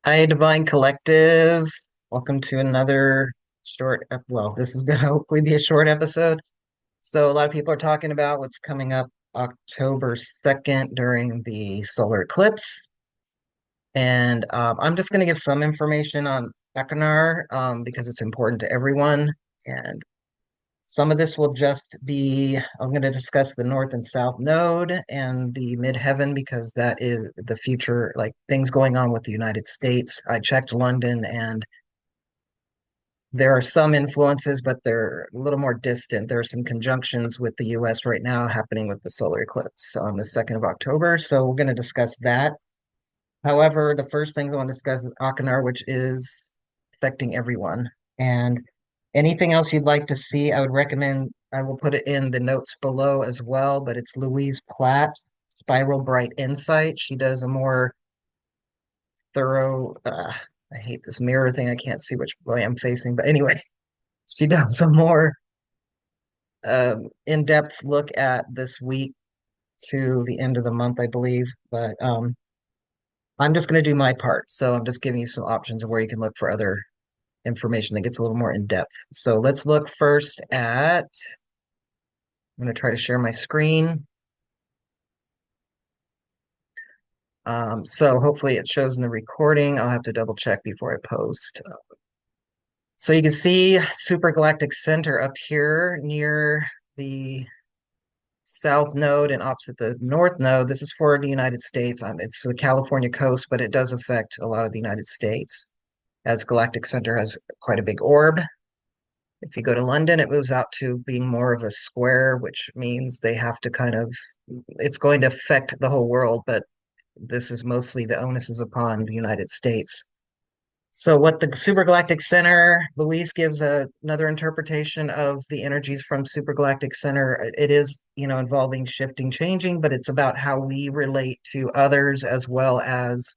Hi, Divine Collective. Welcome to another well, this is going to hopefully be a short episode. So, a lot of people are talking about what's coming up October 2nd during the solar eclipse. And I'm just going to give some information on Achernar because it's important to everyone. And some of this will just be, I'm going to discuss the North and South Node and the Midheaven because that is the future, like things going on with the United States. I checked London and there are some influences, but they're a little more distant. There are some conjunctions with the US right now happening with the solar eclipse on the 2nd of October. So we're going to discuss that. However, the first things I want to discuss is Akinar, which is affecting everyone. And anything else you'd like to see, I would recommend, I will put it in the notes below as well, but it's Louise Platt, Spiral Bright Insight. She does a more thorough, I hate this mirror thing. I can't see which way I'm facing, but anyway, she does a more in-depth look at this week to the end of the month, I believe. But I'm just going to do my part. So I'm just giving you some options of where you can look for other information that gets a little more in depth. So let's look first at, I'm going to try to share my screen. So hopefully it shows in the recording. I'll have to double check before I post. So you can see Super Galactic Center up here near the south node and opposite the north node. This is for the United States. It's the California coast, but it does affect a lot of the United States, as Galactic Center has quite a big orb. If you go to London, it moves out to being more of a square, which means they have to kind of, it's going to affect the whole world, but this is mostly the onus is upon the United States. So, what the Supergalactic Center, Luis gives another interpretation of the energies from Supergalactic Center. It is, involving shifting, changing, but it's about how we relate to others as well as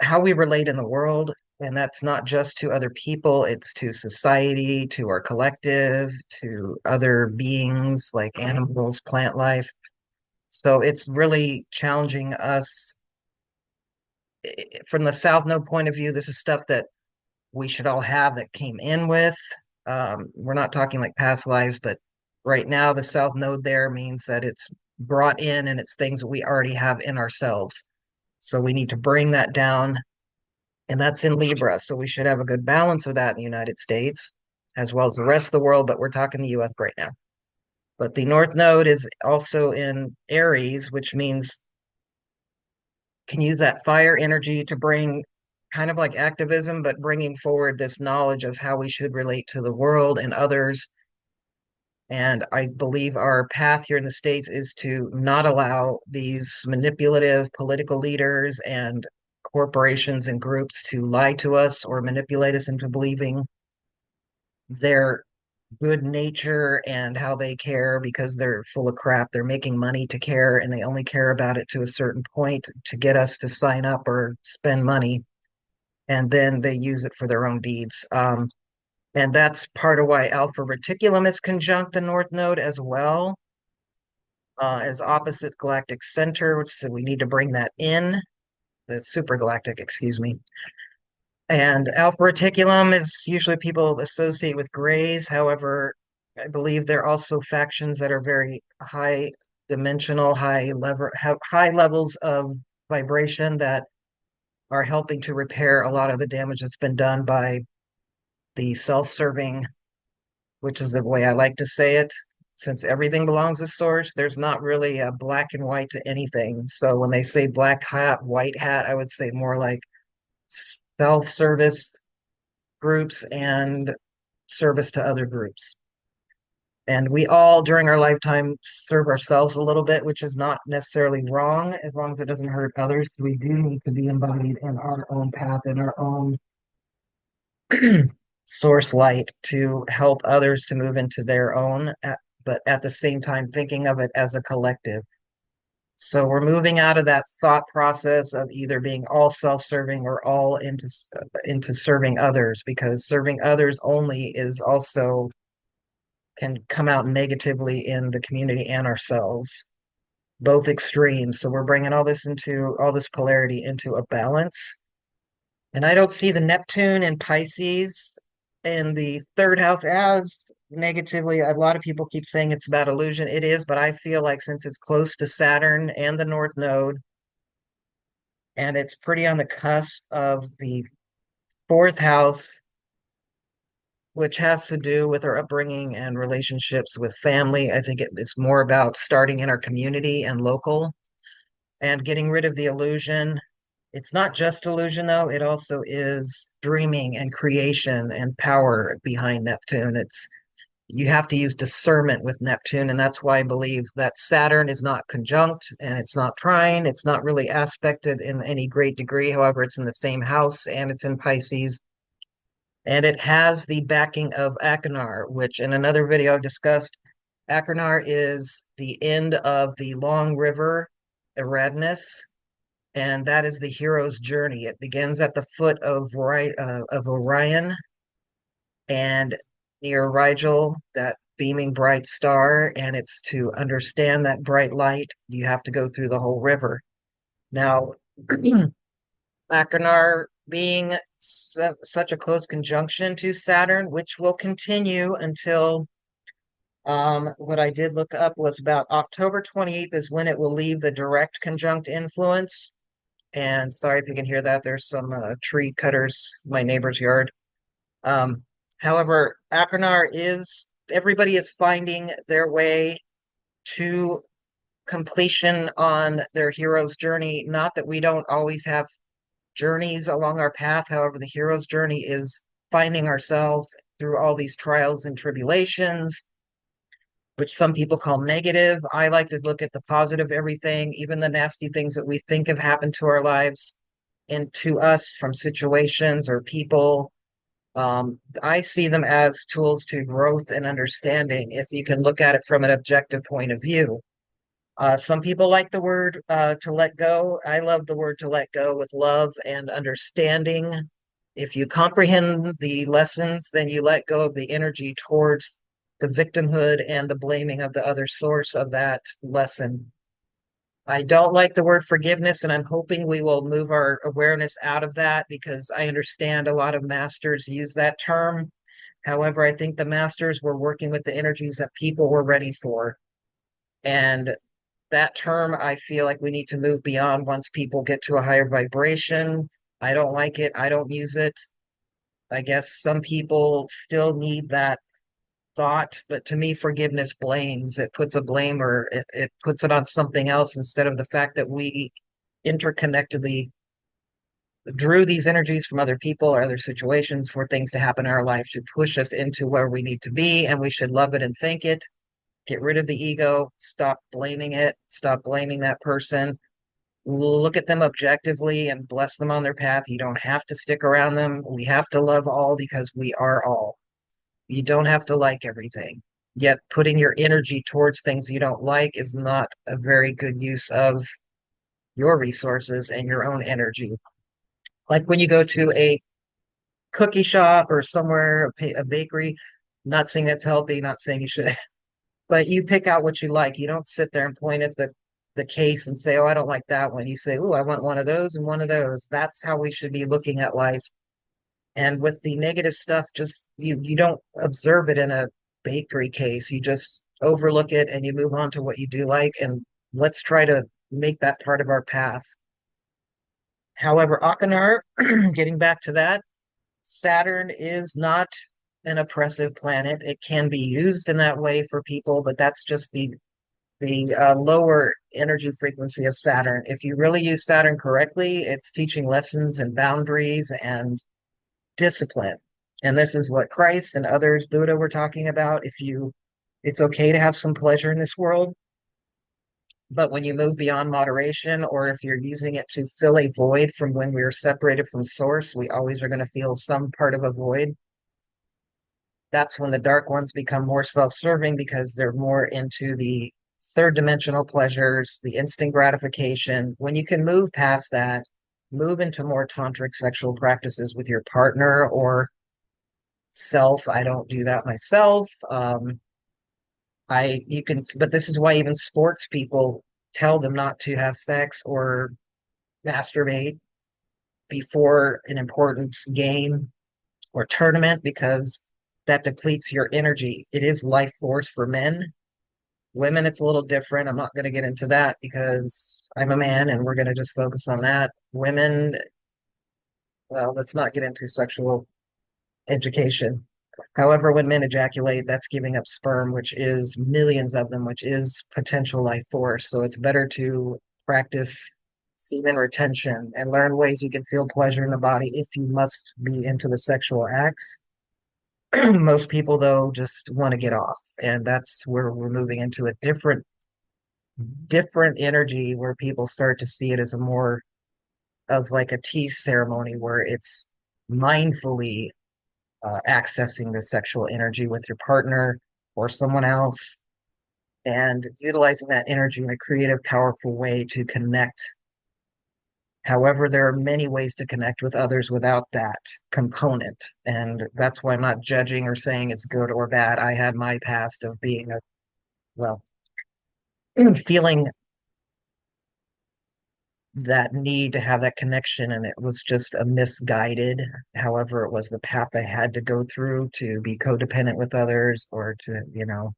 how we relate in the world. And that's not just to other people, it's to society, to our collective, to other beings like animals, plant life. So it's really challenging us from the South Node point of view. This is stuff that we should all have that came in with. We're not talking like past lives, but right now the South Node there means that it's brought in and it's things that we already have in ourselves. So we need to bring that down and that's in Libra. So we should have a good balance of that in the United States as well as the rest of the world, but we're talking the US right now. But the North Node is also in Aries, which means can use that fire energy to bring kind of like activism, but bringing forward this knowledge of how we should relate to the world and others. And I believe our path here in the States is to not allow these manipulative political leaders and corporations and groups to lie to us or manipulate us into believing their good nature and how they care because they're full of crap. They're making money to care and they only care about it to a certain point to get us to sign up or spend money. And then they use it for their own deeds. And that's part of why Alpha Reticulum is conjunct the North Node as well as opposite galactic center, which so we need to bring that in, the super galactic, excuse me. And Alpha Reticulum is usually people associate with grays. However, I believe there are also factions that are very high dimensional, high level, have high levels of vibration that are helping to repair a lot of the damage that's been done by the self-serving, which is the way I like to say it. Since everything belongs to source, there's not really a black and white to anything. So when they say black hat, white hat, I would say more like self-service groups and service to other groups. And we all, during our lifetime, serve ourselves a little bit, which is not necessarily wrong as long as it doesn't hurt others. We do need to be embodied in our own path, in our own source light to help others to move into their own, but at the same time, thinking of it as a collective. So we're moving out of that thought process of either being all self-serving or all into serving others, because serving others only is also can come out negatively in the community and ourselves. both extremes. So we're bringing all this polarity into a balance. And I don't see the Neptune and Pisces in the third house as negatively. A lot of people keep saying it's about illusion. It is, but I feel like since it's close to Saturn and the North Node, and it's pretty on the cusp of the fourth house, which has to do with our upbringing and relationships with family. I think it's more about starting in our community and local and getting rid of the illusion. It's not just illusion, though. It also is dreaming and creation and power behind Neptune. It's you have to use discernment with Neptune, and that's why I believe that Saturn is not conjunct and it's not trine. It's not really aspected in any great degree. However, it's in the same house and it's in Pisces. And it has the backing of Achernar, which in another video I've discussed. Achernar is the end of the long river Eridanus, and that is the hero's journey. It begins at the foot of Orion and near Rigel, that beaming bright star, and it's to understand that bright light, you have to go through the whole river. Now, Achernar being such a close conjunction to Saturn, which will continue until what I did look up was about October 28th is when it will leave the direct conjunct influence. And sorry if you can hear that. There's some tree cutters in my neighbor's yard. Um, However, Achernar is everybody is finding their way to completion on their hero's journey. Not that we don't always have journeys along our path. However, the hero's journey is finding ourselves through all these trials and tribulations, which some people call negative. I like to look at the positive everything, even the nasty things that we think have happened to our lives and to us from situations or people. I see them as tools to growth and understanding if you can look at it from an objective point of view. Some people like the word to let go. I love the word to let go with love and understanding. If you comprehend the lessons, then you let go of the energy towards the victimhood and the blaming of the other source of that lesson. I don't like the word forgiveness, and I'm hoping we will move our awareness out of that because I understand a lot of masters use that term. However, I think the masters were working with the energies that people were ready for. And that term, I feel like we need to move beyond once people get to a higher vibration. I don't like it. I don't use it. I guess some people still need that thought, but to me, forgiveness blames. It puts a blame or it puts it on something else instead of the fact that we interconnectedly drew these energies from other people or other situations for things to happen in our life to push us into where we need to be, and we should love it and thank it. Get rid of the ego, stop blaming it, stop blaming that person. Look at them objectively and bless them on their path. You don't have to stick around them. We have to love all because we are all. You don't have to like everything. Yet putting your energy towards things you don't like is not a very good use of your resources and your own energy. Like when you go to a cookie shop or somewhere, a bakery, not saying that's healthy, not saying you should, but you pick out what you like. You don't sit there and point at the case and say, "Oh, I don't like that one." You say, "Oh, I want one of those and one of those." That's how we should be looking at life. And with the negative stuff, just you don't observe it in a bakery case. You just overlook it and you move on to what you do like. And let's try to make that part of our path. However, Akanar, getting back to that, Saturn is not an oppressive planet. It can be used in that way for people, but that's just the lower energy frequency of Saturn. If you really use Saturn correctly, it's teaching lessons and boundaries and discipline. And this is what Christ and others, Buddha, were talking about. It's okay to have some pleasure in this world, but when you move beyond moderation, or if you're using it to fill a void from when we are separated from source, we always are going to feel some part of a void. That's when the dark ones become more self-serving because they're more into the third dimensional pleasures, the instant gratification. When you can move past that, move into more tantric sexual practices with your partner or self. I don't do that myself. You can, but this is why even sports people tell them not to have sex or masturbate before an important game or tournament because that depletes your energy. It is life force for men. Women, it's a little different. I'm not going to get into that because I'm a man and we're going to just focus on that. Women, well, let's not get into sexual education. However, when men ejaculate, that's giving up sperm, which is millions of them, which is potential life force. So it's better to practice semen retention and learn ways you can feel pleasure in the body if you must be into the sexual acts. Most people, though, just want to get off, and that's where we're moving into a different energy where people start to see it as a more of like a tea ceremony where it's mindfully accessing the sexual energy with your partner or someone else and utilizing that energy in a creative, powerful way to connect. However, there are many ways to connect with others without that component. And that's why I'm not judging or saying it's good or bad. I had my past of being well, feeling that need to have that connection, and it was just a misguided. However, it was the path I had to go through to be codependent with others or to,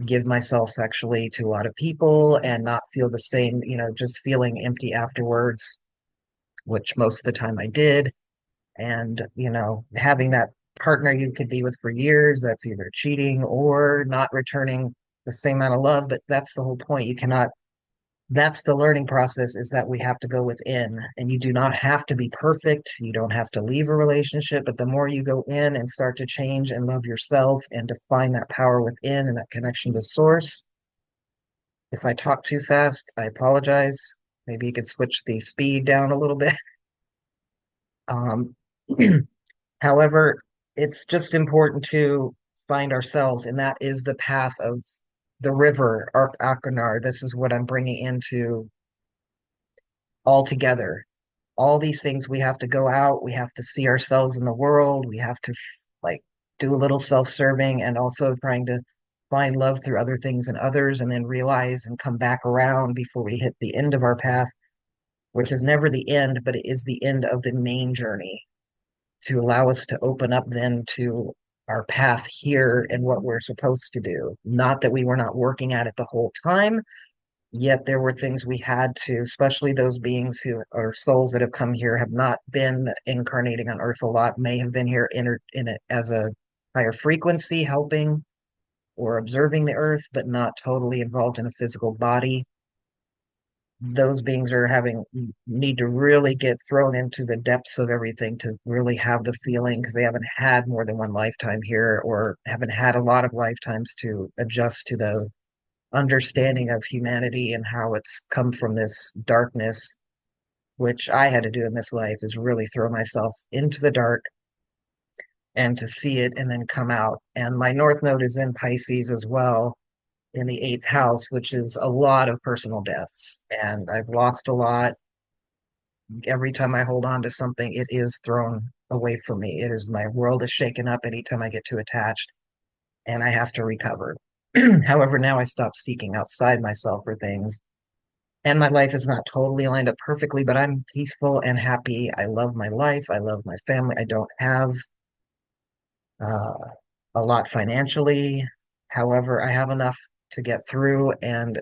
give myself sexually to a lot of people and not feel the same, just feeling empty afterwards, which most of the time I did. And, having that partner you could be with for years, that's either cheating or not returning the same amount of love. But that's the whole point. You cannot, that's the learning process is that we have to go within and you do not have to be perfect. You don't have to leave a relationship, but the more you go in and start to change and love yourself and to find that power within and that connection to source. If I talk too fast, I apologize. Maybe you could switch the speed down a little bit. Um, However, it's just important to find ourselves, and that is the path of the river, Achernar. This is what I'm bringing into all together. All these things we have to go out, we have to see ourselves in the world, we have to like do a little self-serving and also trying to find love through other things and others, and then realize and come back around before we hit the end of our path, which is never the end, but it is the end of the main journey to allow us to open up then to our path here and what we're supposed to do. Not that we were not working at it the whole time, yet there were things we had to, especially those beings who are souls that have come here, have not been incarnating on Earth a lot, may have been here in it as a higher frequency, helping or observing the Earth, but not totally involved in a physical body. Those beings are having need to really get thrown into the depths of everything to really have the feeling because they haven't had more than one lifetime here or haven't had a lot of lifetimes to adjust to the understanding of humanity and how it's come from this darkness, which I had to do in this life is really throw myself into the dark and to see it and then come out. And my North Node is in Pisces as well in the eighth house, which is a lot of personal deaths. And I've lost a lot. Every time I hold on to something, it is thrown away from me. It is my world is shaken up anytime I get too attached and I have to recover. However, now I stop seeking outside myself for things. And my life is not totally lined up perfectly, but I'm peaceful and happy. I love my life. I love my family. I don't have uh, a lot financially. However, I have enough to get through, and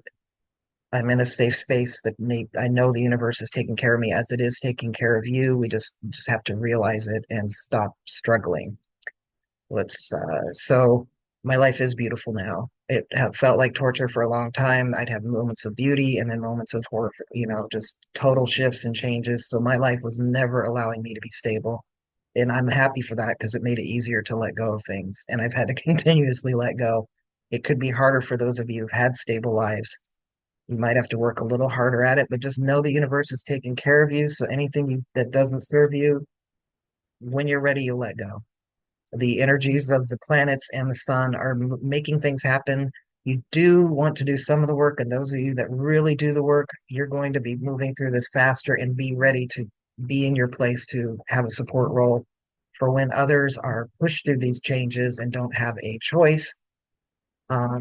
I'm in a safe space that I know the universe is taking care of me as it is taking care of you. We just have to realize it and stop struggling. Let's so my life is beautiful now. It have felt like torture for a long time. I'd have moments of beauty and then moments of horror, just total shifts and changes. So my life was never allowing me to be stable. And I'm happy for that because it made it easier to let go of things. And I've had to continuously let go. It could be harder for those of you who've had stable lives. You might have to work a little harder at it, but just know the universe is taking care of you. So anything that doesn't serve you, when you're ready, you'll let go. The energies of the planets and the sun are making things happen. You do want to do some of the work, and those of you that really do the work, you're going to be moving through this faster and be ready to be in your place to have a support role for when others are pushed through these changes and don't have a choice.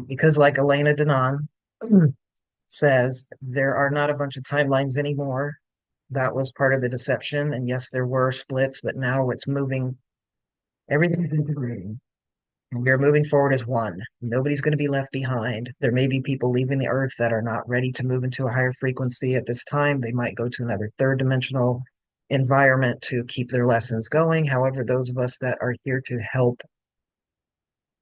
Because, like Elena Denon, says there are not a bunch of timelines anymore. That was part of the deception. And yes, there were splits, but now it's moving, everything's integrating. And we're moving forward as one. Nobody's going to be left behind. There may be people leaving the earth that are not ready to move into a higher frequency at this time. They might go to another third dimensional environment to keep their lessons going. However, those of us that are here to help,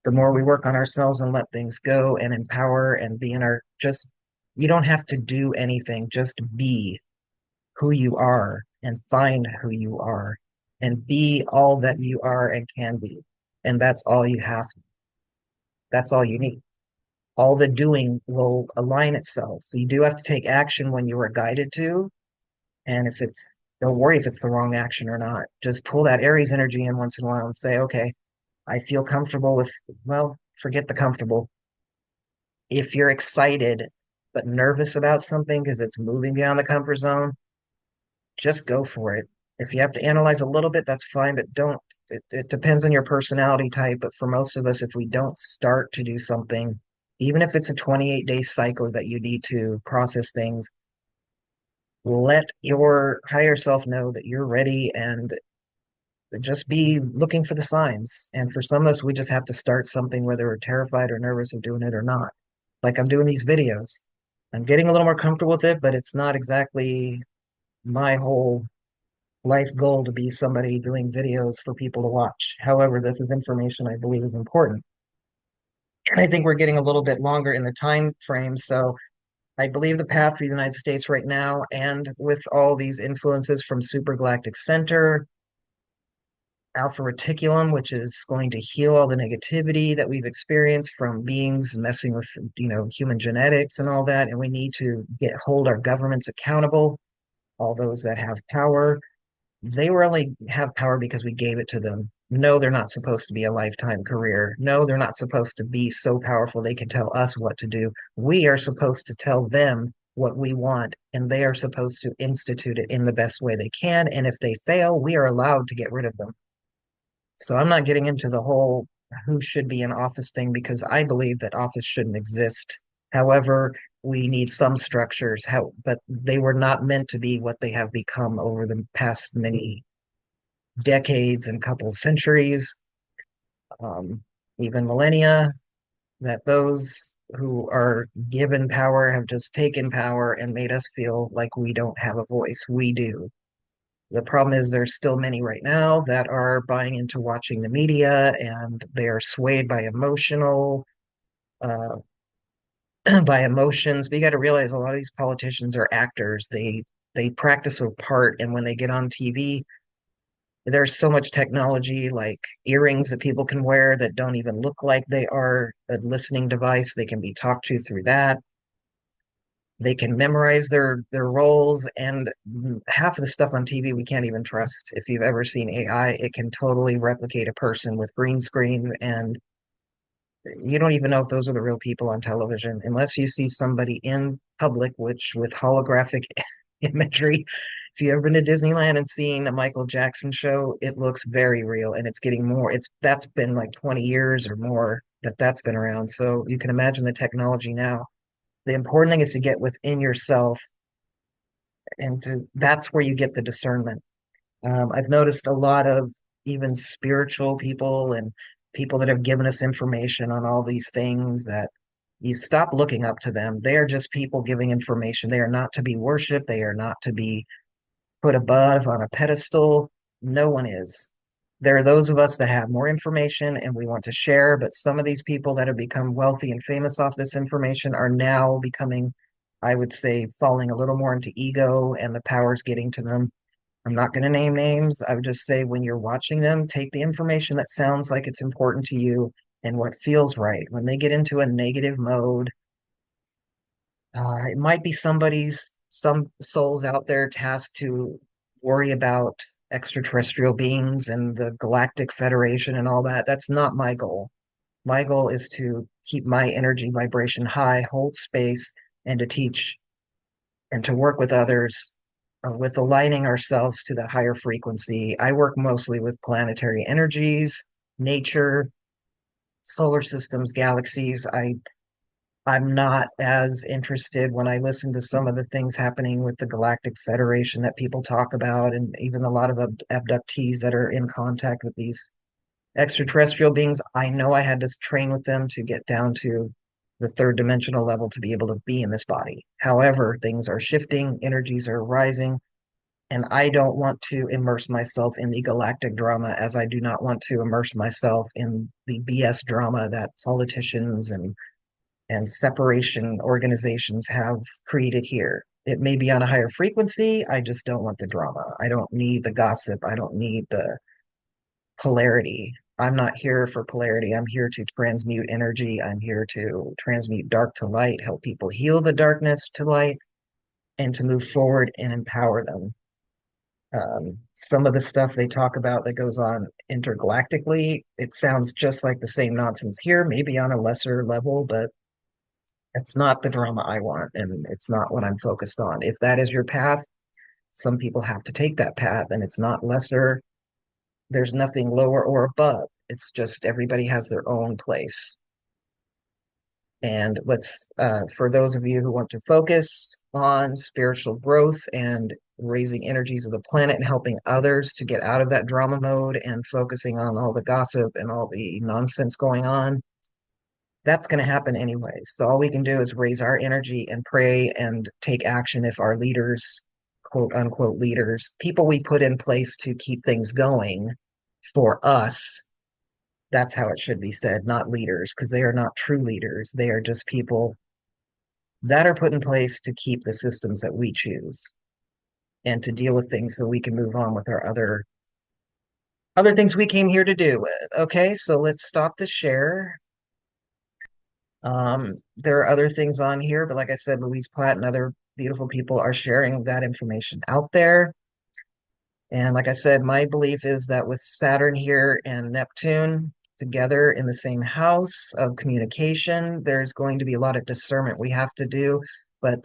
the more we work on ourselves and let things go and empower and be in our just, you don't have to do anything, just be who you are and find who you are and be all that you are and can be. And that's all you have. That's all you need. All the doing will align itself. So you do have to take action when you are guided to. And if it's, don't worry if it's the wrong action or not. Just pull that Aries energy in once in a while and say, okay, I feel comfortable with, well, forget the comfortable. If you're excited but nervous about something because it's moving beyond the comfort zone, just go for it. If you have to analyze a little bit, that's fine, but don't. It depends on your personality type. But for most of us, if we don't start to do something, even if it's a 28-day cycle that you need to process things, let your higher self know that you're ready and just be looking for the signs. And for some of us, we just have to start something, whether we're terrified or nervous of doing it or not. Like I'm doing these videos. I'm getting a little more comfortable with it, but it's not exactly my whole life goal to be somebody doing videos for people to watch. However, this is information I believe is important. And I think we're getting a little bit longer in the time frame. So I believe the path for the United States right now, and with all these influences from Super Galactic Center, Alpha Reticulum, which is going to heal all the negativity that we've experienced from beings messing with, human genetics and all that. And we need to hold our governments accountable, all those that have power. They were only have power because we gave it to them. No, they're not supposed to be a lifetime career. No, they're not supposed to be so powerful they can tell us what to do. We are supposed to tell them what we want, and they are supposed to institute it in the best way they can. And if they fail, we are allowed to get rid of them. So I'm not getting into the whole who should be in office thing because I believe that office shouldn't exist. However, we need some structures, but they were not meant to be what they have become over the past many decades and couple of centuries, um, even millennia, that those who are given power have just taken power and made us feel like we don't have a voice. We do. The problem is there's still many right now that are buying into watching the media and they are swayed by uh, by emotions. But you got to realize a lot of these politicians are actors. They practice a part, and when they get on TV, there's so much technology like earrings that people can wear that don't even look like they are a listening device. They can be talked to through that. They can memorize their roles, and half of the stuff on TV we can't even trust. If you've ever seen AI, it can totally replicate a person with green screen, and you don't even know if those are the real people on television unless you see somebody in public, which with holographic imagery. If you've ever been to Disneyland and seen a Michael Jackson show, it looks very real and it's getting more. That's been like 20 years or more that's been around. So you can imagine the technology now. The important thing is to get within yourself and that's where you get the discernment. I've noticed a lot of even spiritual people and people that have given us information on all these things that you stop looking up to them. They are just people giving information. They are not to be worshiped. They are not to be put above on a pedestal. No one is. There are those of us that have more information and we want to share, but some of these people that have become wealthy and famous off this information are now becoming, I would say, falling a little more into ego and the power's getting to them. I'm not going to name names. I would just say when you're watching them, take the information that sounds like it's important to you and what feels right. When they get into a negative mode, it might be some souls out there tasked to worry about extraterrestrial beings and the Galactic Federation and all that. That's not my goal. My goal is to keep my energy vibration high, hold space, and to teach and to work with others with aligning ourselves to the higher frequency. I work mostly with planetary energies, nature, solar systems, galaxies. I'm not as interested when I listen to some of the things happening with the Galactic Federation that people talk about, and even a lot of abductees that are in contact with these extraterrestrial beings. I know I had to train with them to get down to the third dimensional level to be able to be in this body. However, things are shifting, energies are rising, and I don't want to immerse myself in the galactic drama as I do not want to immerse myself in the BS drama that politicians and separation organizations have created here. It may be on a higher frequency. I just don't want the drama. I don't need the gossip. I don't need the polarity. I'm not here for polarity. I'm here to transmute energy. I'm here to transmute dark to light, help people heal the darkness to light, and to move forward and empower them. Some of the stuff they talk about that goes on intergalactically, it sounds just like the same nonsense here, maybe on a lesser level, but it's not the drama I want, and it's not what I'm focused on. If that is your path, some people have to take that path, and it's not lesser. There's nothing lower or above. It's just everybody has their own place. And for those of you who want to focus on spiritual growth and raising energies of the planet and helping others to get out of that drama mode and focusing on all the gossip and all the nonsense going on, that's going to happen anyway. So all we can do is raise our energy and pray and take action if our leaders, quote unquote leaders, people we put in place to keep things going for us, that's how it should be said, not leaders, because they are not true leaders. They are just people that are put in place to keep the systems that we choose and to deal with things so we can move on with our other things we came here to do with. Okay, so let's stop the share. There are other things on here, but like I said, Louise Platt and other beautiful people are sharing that information out there. And like I said, my belief is that with Saturn here and Neptune together in the same house of communication, there's going to be a lot of discernment we have to do. But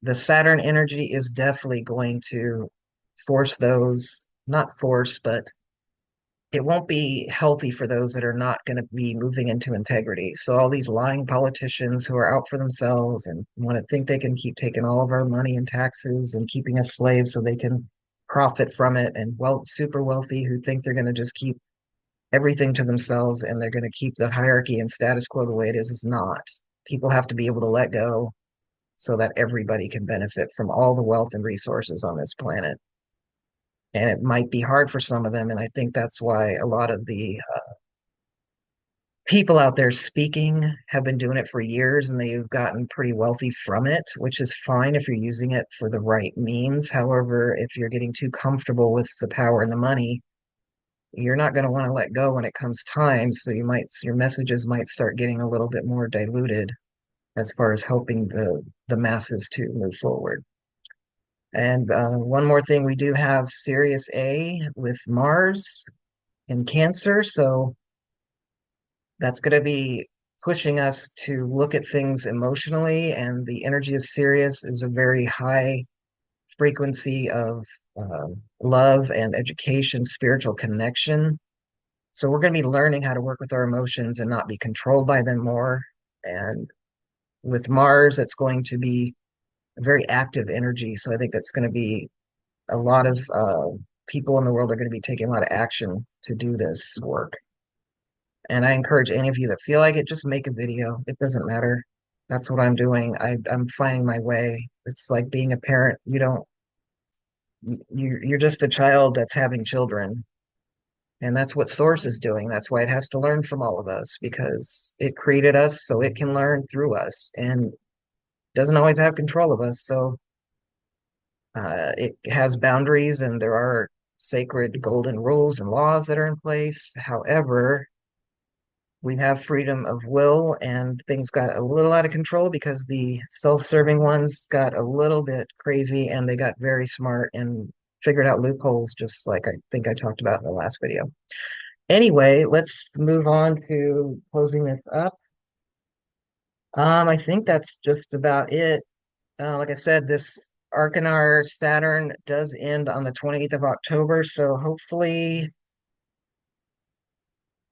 the Saturn energy is definitely going to force those, not force, but it won't be healthy for those that are not going to be moving into integrity. So all these lying politicians who are out for themselves and want to think they can keep taking all of our money and taxes and keeping us slaves so they can profit from it, and super wealthy who think they're going to just keep everything to themselves and they're going to keep the hierarchy and status quo the way it is not. People have to be able to let go so that everybody can benefit from all the wealth and resources on this planet. And it might be hard for some of them. And I think that's why a lot of the people out there speaking have been doing it for years and they've gotten pretty wealthy from it, which is fine if you're using it for the right means. However, if you're getting too comfortable with the power and the money, you're not going to want to let go when it comes time. So your messages might start getting a little bit more diluted as far as helping the masses to move forward. And one more thing, we do have Sirius A with Mars in Cancer, so that's going to be pushing us to look at things emotionally. And the energy of Sirius is a very high frequency of love and education, spiritual connection. So we're going to be learning how to work with our emotions and not be controlled by them more. And with Mars, it's going to be a very active energy. So I think that's going to be a lot of people in the world are going to be taking a lot of action to do this work. And I encourage any of you that feel like it, just make a video. It doesn't matter. That's what I'm doing. I'm finding my way. It's like being a parent. You don't, you're just a child that's having children. And that's what Source is doing. That's why it has to learn from all of us because it created us so it can learn through us and doesn't always have control of us. So it has boundaries and there are sacred golden rules and laws that are in place. However, we have freedom of will, and things got a little out of control because the self-serving ones got a little bit crazy and they got very smart and figured out loopholes, just like I think I talked about in the last video. Anyway, let's move on to closing this up. I think that's just about it. Like I said, this Achernar Saturn does end on the 28th of October, so hopefully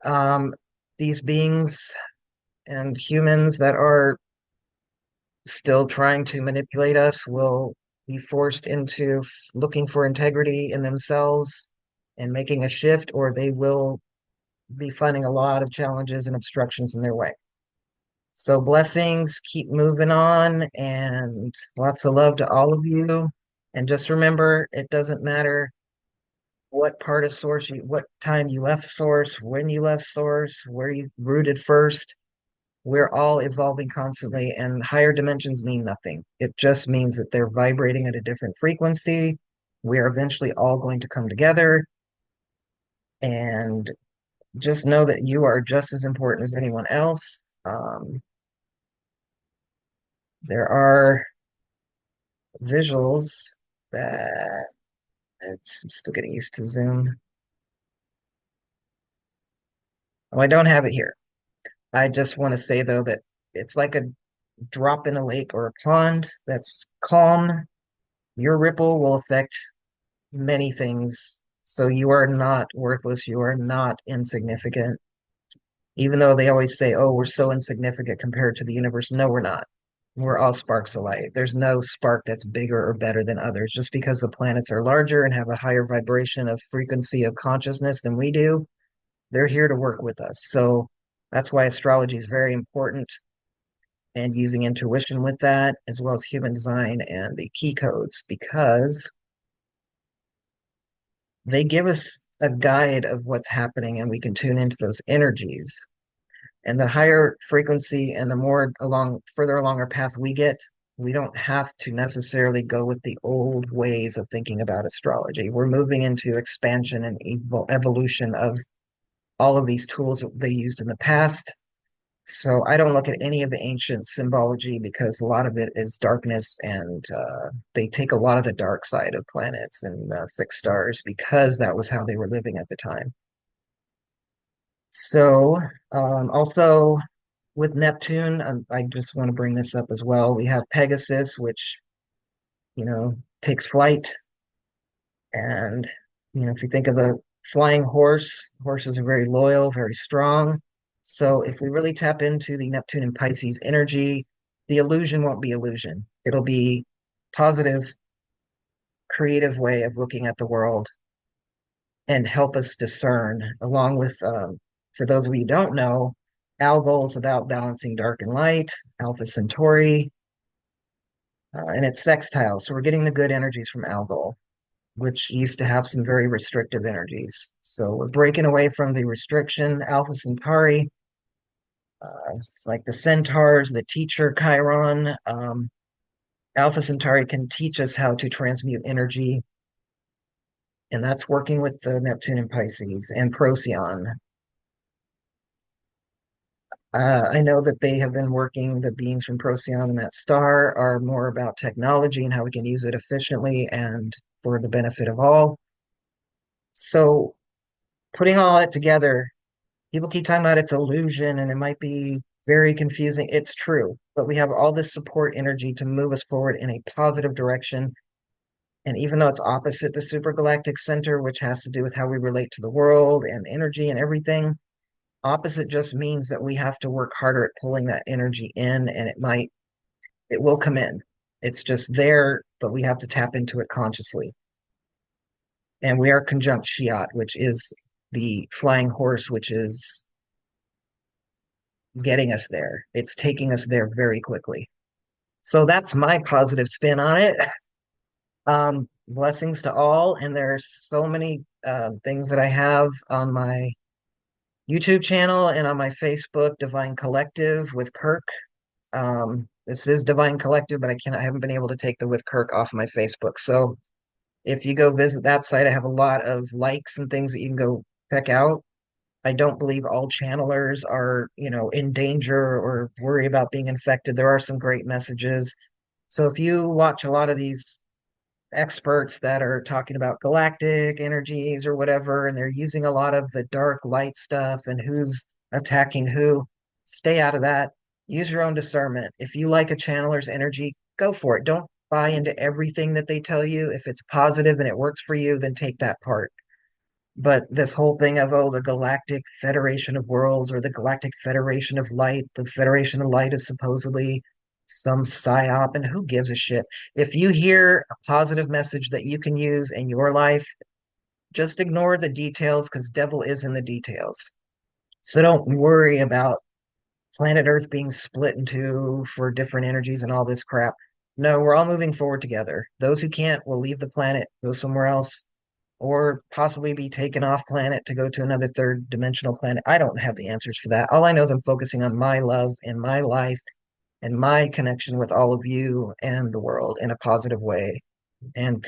um, these beings and humans that are still trying to manipulate us will be forced into looking for integrity in themselves and making a shift, or they will be finding a lot of challenges and obstructions in their way. So blessings, keep moving on, and lots of love to all of you. And just remember, it doesn't matter what part of source what time you left source, when you left source, where you rooted first. We're all evolving constantly, and higher dimensions mean nothing. It just means that they're vibrating at a different frequency. We are eventually all going to come together, and just know that you are just as important as anyone else. There are visuals that I'm still getting used to Zoom. Oh, I don't have it here. I just want to say though that it's like a drop in a lake or a pond that's calm. Your ripple will affect many things. So you are not worthless. You are not insignificant. Even though they always say, oh, we're so insignificant compared to the universe. No, we're not. We're all sparks of light. There's no spark that's bigger or better than others. Just because the planets are larger and have a higher vibration of frequency of consciousness than we do, they're here to work with us. So that's why astrology is very important, and using intuition with that, as well as human design and the key codes, because they give us a guide of what's happening and we can tune into those energies. And the higher frequency and the more further along our path we get, we don't have to necessarily go with the old ways of thinking about astrology. We're moving into expansion and evolution of all of these tools that they used in the past. So I don't look at any of the ancient symbology because a lot of it is darkness, and they take a lot of the dark side of planets and fixed stars because that was how they were living at the time. So also with Neptune, I just want to bring this up as well. We have Pegasus, which, takes flight. And, if you think of the flying horse, horses are very loyal, very strong. So if we really tap into the Neptune and Pisces energy, the illusion won't be illusion. It'll be positive, creative way of looking at the world and help us discern, along with, for those of you who don't know, Algol is about balancing dark and light, Alpha Centauri, and it's sextile. So we're getting the good energies from Algol, which used to have some very restrictive energies. So we're breaking away from the restriction. Alpha Centauri, it's like the centaurs, the teacher Chiron. Alpha Centauri can teach us how to transmute energy, and that's working with the Neptune and Pisces and Procyon. I know that they have been working, the beings from Procyon and that star are more about technology and how we can use it efficiently and for the benefit of all. So putting all that together, people keep talking about it's illusion and it might be very confusing. It's true, but we have all this support energy to move us forward in a positive direction. And even though it's opposite the supergalactic center, which has to do with how we relate to the world and energy and everything, opposite just means that we have to work harder at pulling that energy in, and it will come in. It's just there, but we have to tap into it consciously. And we are conjunct Shiat, which is the flying horse, which is getting us there. It's taking us there very quickly. So that's my positive spin on it. Blessings to all. And there's so many things that I have on my YouTube channel and on my Facebook, Divine Collective with Kirk. This is Divine Collective, but I haven't been able to take the with Kirk off my Facebook. So if you go visit that site, I have a lot of likes and things that you can go check out. I don't believe all channelers are, in danger or worry about being infected. There are some great messages. So if you watch a lot of these experts that are talking about galactic energies or whatever, and they're using a lot of the dark light stuff and who's attacking who, stay out of that. Use your own discernment. If you like a channeler's energy, go for it. Don't buy into everything that they tell you. If it's positive and it works for you, then take that part. But this whole thing of, oh, the Galactic Federation of Worlds or the Galactic Federation of Light, the Federation of Light is supposedly some psyop, and who gives a shit? If you hear a positive message that you can use in your life, just ignore the details because devil is in the details. So don't worry about planet Earth being split into for different energies and all this crap. No, we're all moving forward together. Those who can't will leave the planet, go somewhere else, or possibly be taken off planet to go to another third dimensional planet. I don't have the answers for that. All I know is I'm focusing on my love and my life and my connection with all of you and the world in a positive way, and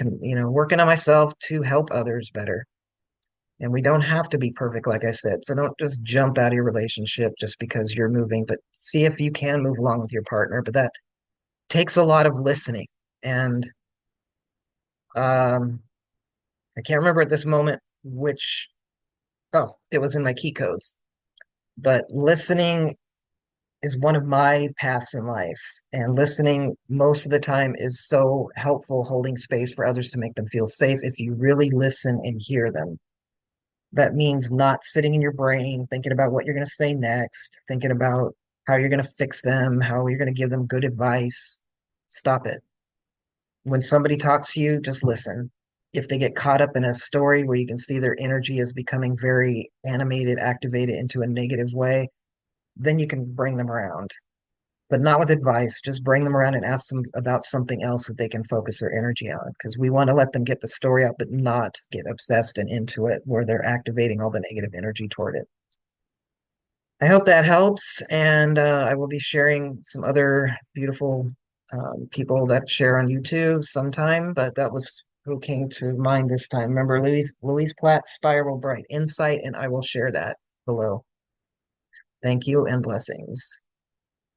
working on myself to help others better. And we don't have to be perfect, like I said. So don't just jump out of your relationship just because you're moving, but see if you can move along with your partner. But that takes a lot of listening. And um, I can't remember at this moment which, oh, it was in my key codes. But listening is one of my paths in life. And listening most of the time is so helpful, holding space for others to make them feel safe if you really listen and hear them. That means not sitting in your brain thinking about what you're going to say next, thinking about how you're going to fix them, how you're going to give them good advice. Stop it. When somebody talks to you, just listen. If they get caught up in a story where you can see their energy is becoming very animated, activated into a negative way, then you can bring them around, but not with advice. Just bring them around and ask them about something else that they can focus their energy on, because we want to let them get the story out, but not get obsessed and into it where they're activating all the negative energy toward it. I hope that helps, and I will be sharing some other beautiful people that share on YouTube sometime, but that was who came to mind this time. Remember Louise Platt's Spiral Bright Insight, and I will share that below. Thank you and blessings.